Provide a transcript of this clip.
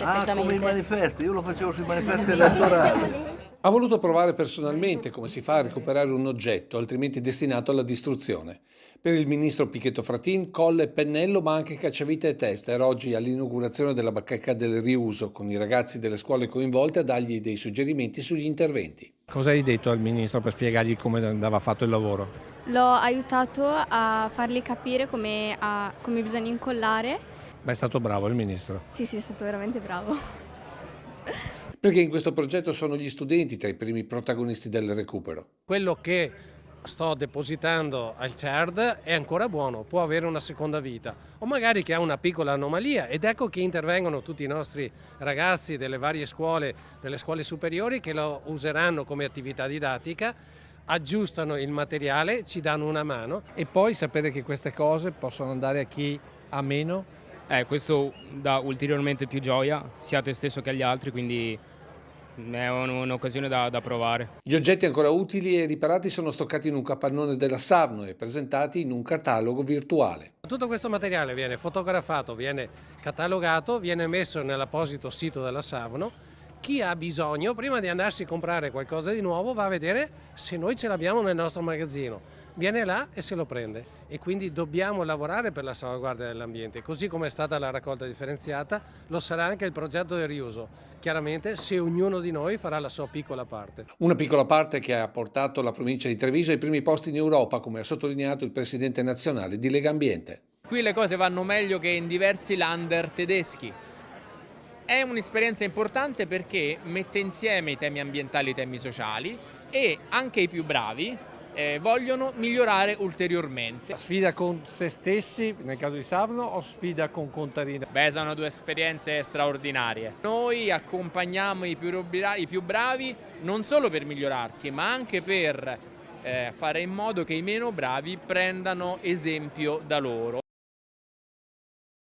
Ah, come i perfettamente. manifesti, io lo facevo sui manifesti elettorali. Ha voluto provare personalmente come si fa a recuperare un oggetto, altrimenti destinato alla distruzione. Per il ministro Pichetto Fratin, colle e pennello, ma anche cacciavite e tester, oggi all'inaugurazione della bacheca del riuso, con i ragazzi delle scuole coinvolte a dargli dei suggerimenti sugli interventi. Cosa hai detto al ministro per spiegargli come andava fatto il lavoro? L'ho aiutato a fargli capire come bisogna incollare. Beh, è stato bravo il ministro. Sì, sì, è stato veramente bravo. Perché in questo progetto sono gli studenti tra i primi protagonisti del recupero. Quello che sto depositando al CERD è ancora buono, può avere una seconda vita o magari che ha una piccola anomalia, ed ecco che intervengono tutti i nostri ragazzi delle varie scuole, delle scuole superiori, che lo useranno come attività didattica, aggiustano il materiale, ci danno una mano. E poi sapere che queste cose possono andare a chi ha meno. Questo dà ulteriormente più gioia sia a te stesso che agli altri, quindi è un'occasione da provare. Gli oggetti ancora utili e riparati sono stoccati in un capannone della Savno e presentati in un catalogo virtuale. Tutto questo materiale viene fotografato, viene catalogato, viene messo nell'apposito sito della Savno. Chi ha bisogno, prima di andarsi a comprare qualcosa di nuovo, va a vedere se noi ce l'abbiamo nel nostro magazzino. Viene là e se lo prende, e quindi dobbiamo lavorare per la salvaguardia dell'ambiente, così come è stata la raccolta differenziata, lo sarà anche il progetto del riuso, chiaramente se ognuno di noi farà la sua piccola parte. Una piccola parte che ha portato la provincia di Treviso ai primi posti in Europa, come ha sottolineato il presidente nazionale di Lega Ambiente. Qui le cose vanno meglio che in diversi Länder tedeschi. È un'esperienza importante perché mette insieme i temi ambientali e i temi sociali, e anche i più bravi vogliono migliorare ulteriormente. Sfida con se stessi, nel caso di Savno, o sfida con Contarina? Beh, sono due esperienze straordinarie. Noi accompagniamo i più bravi non solo per migliorarsi, ma anche per fare in modo che i meno bravi prendano esempio da loro.